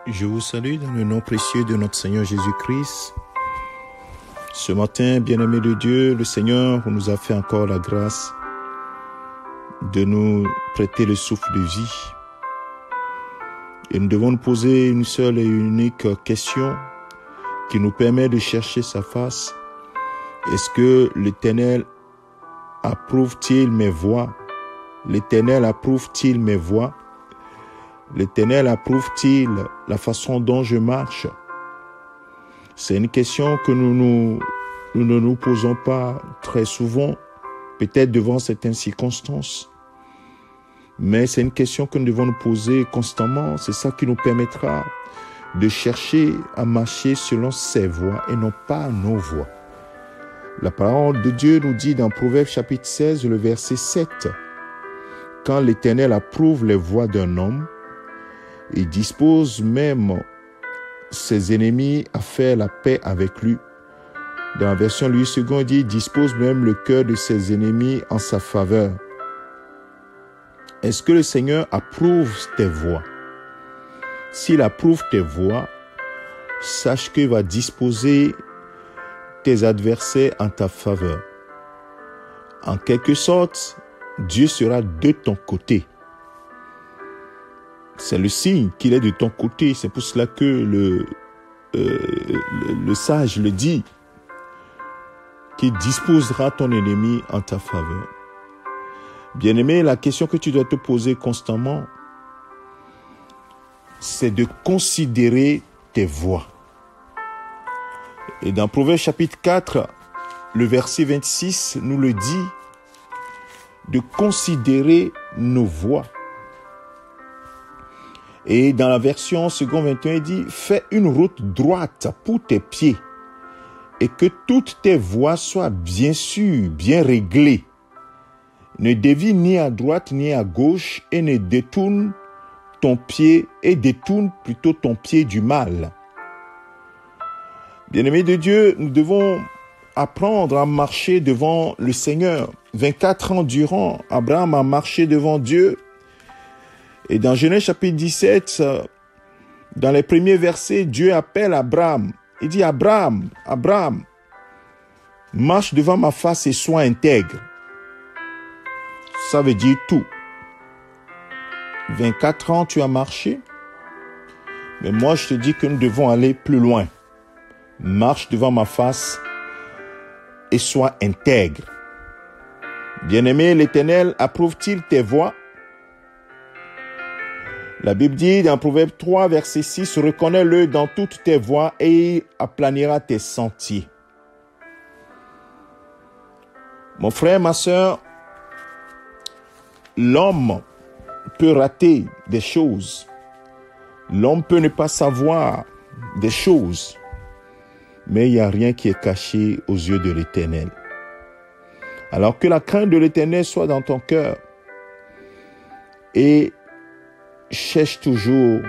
Je vous salue dans le nom précieux de notre Seigneur Jésus-Christ. Ce matin, bien-aimé de Dieu, le Seigneur nous a fait encore la grâce de nous prêter le souffle de vie. Et nous devons nous poser une seule et unique question qui nous permet de chercher sa face. Est-ce que l'Éternel approuve-t-il mes voies? L'Éternel approuve-t-il mes voies? L'Éternel approuve-t-il la façon dont je marche? C'est une question que nous ne nous posons pas très souvent, peut-être devant certaines circonstances. Mais c'est une question que nous devons nous poser constamment. C'est ça qui nous permettra de chercher à marcher selon ses voies et non pas nos voies. La parole de Dieu nous dit dans Proverbes chapitre 16, le verset 7, « Quand l'Éternel approuve les voies d'un homme, il dispose même ses ennemis à faire la paix avec lui. » Dans la version Louis II, il dit « dispose même le cœur de ses ennemis en sa faveur. » Est-ce que le Seigneur approuve tes voies? S'il approuve tes voies, sache qu'il va disposer tes adversaires en ta faveur. En quelque sorte, Dieu sera de ton côté. C'est le signe qu'il est de ton côté. C'est pour cela que le sage le dit, qu'il disposera ton ennemi en ta faveur. Bien-aimé, la question que tu dois te poser constamment, c'est de considérer tes voies. Et dans Proverbes chapitre 4, le verset 26 nous le dit, de considérer nos voies. Et dans la version second 21, il dit, fais une route droite pour tes pieds et que toutes tes voies soient bien sûres, bien réglées. Ne dévie ni à droite ni à gauche et ne détourne plutôt ton pied du mal. Bien-aimés de Dieu, nous devons apprendre à marcher devant le Seigneur. 24 ans durant, Abraham a marché devant Dieu. Et dans Genèse chapitre 17, dans les premiers versets, Dieu appelle Abraham. Il dit, Abraham, Abraham, marche devant ma face et sois intègre. Ça veut dire tout. 24 ans, tu as marché. Mais moi, je te dis que nous devons aller plus loin. Marche devant ma face et sois intègre. Bien-aimé, l'Éternel approuve-t-il tes voies? La Bible dit dans Proverbe 3, verset 6, « Reconnais-le dans toutes tes voies et il aplanira tes sentiers. » Mon frère, ma sœur, l'homme peut rater des choses. L'homme peut ne pas savoir des choses. Mais il n'y a rien qui est caché aux yeux de l'Éternel. Alors que la crainte de l'Éternel soit dans ton cœur et cherche toujours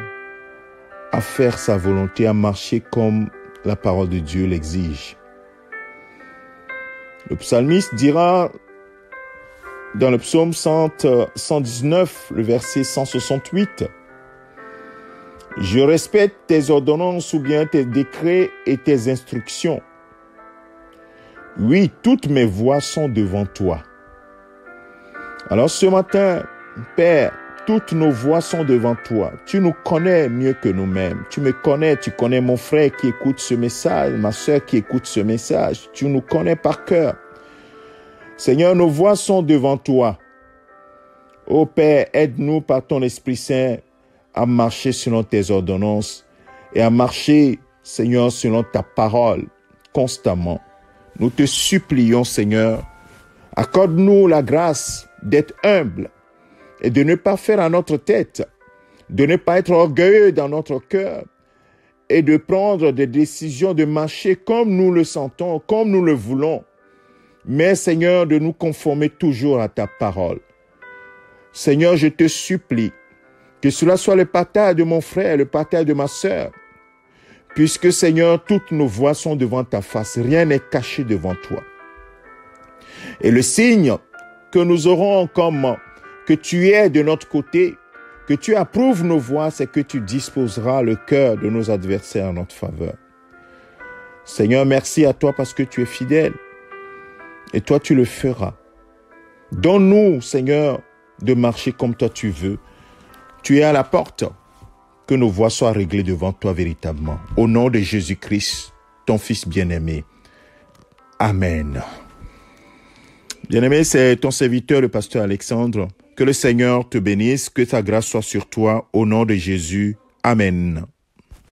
à faire sa volonté, à marcher comme la parole de Dieu l'exige. Le psalmiste dira dans le psaume 119, le verset 168, « Je respecte tes ordonnances ou bien tes décrets et tes instructions. Oui, toutes mes voies sont devant toi. » Alors ce matin, Père, toutes nos voies sont devant toi. Tu nous connais mieux que nous-mêmes. Tu me connais, tu connais mon frère qui écoute ce message, ma soeur qui écoute ce message. Tu nous connais par cœur. Seigneur, nos voies sont devant toi. Ô Père, aide-nous par ton Esprit Saint à marcher selon tes ordonnances et à marcher, Seigneur, selon ta parole constamment. Nous te supplions, Seigneur, accorde-nous la grâce d'être humble et de ne pas faire à notre tête, de ne pas être orgueilleux dans notre cœur et de prendre des décisions de marcher comme nous le sentons, comme nous le voulons. Mais Seigneur, de nous conformer toujours à ta parole. Seigneur, je te supplie que cela soit le partage de mon frère, le partage de ma sœur, puisque Seigneur, toutes nos voies sont devant ta face, rien n'est caché devant toi. Et le signe que nous aurons comme que tu es de notre côté, que tu approuves nos voies, c'est que tu disposeras le cœur de nos adversaires en notre faveur. Seigneur, merci à toi parce que tu es fidèle. Et toi, tu le feras. Donne-nous, Seigneur, de marcher comme toi tu veux. Tu es à la porte. Que nos voies soient réglées devant toi véritablement. Au nom de Jésus-Christ, ton Fils bien-aimé. Amen. Bien-aimé, c'est ton serviteur, le pasteur Alexandre. Que le Seigneur te bénisse, que ta grâce soit sur toi. Au nom de Jésus. Amen.